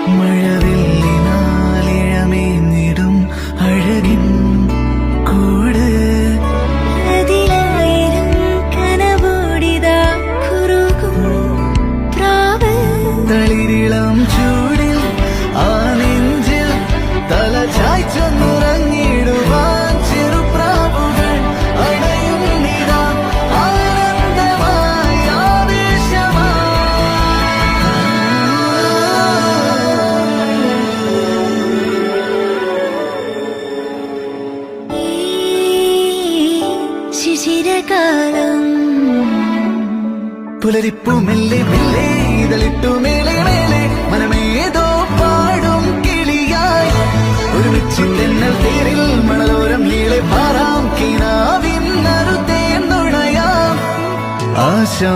മഴവില്ലിനാലിഴമേഞ്ഞിടും അഴകിൻ കൂട് അതിലായിരം കനവോടിതാ കുറുകും പ്രാവ് തളിരിളം ചൂടിൽ ആ നെഞ്ചിൽ തല ചായ്ച്ചൊന്നുറങ്ങിടുവാൻ ചെറുപ്രാവുകൾ അടയും നിതാ ആനന്ദമായി ഈ ശിശിരകാലം പുലരിപ്പു മെല്ലെ മെല്ലെ ഇതളിട്ടു മേലെ മേലെ മനമേതോ പാടും കിളിയായി ഒരുമിച്ചിട്ടെന്നൽ തേരിൽ മണലോരം നീളെ പാറാം കിനാവിൻ നറുതേ നുണയാം ആശാ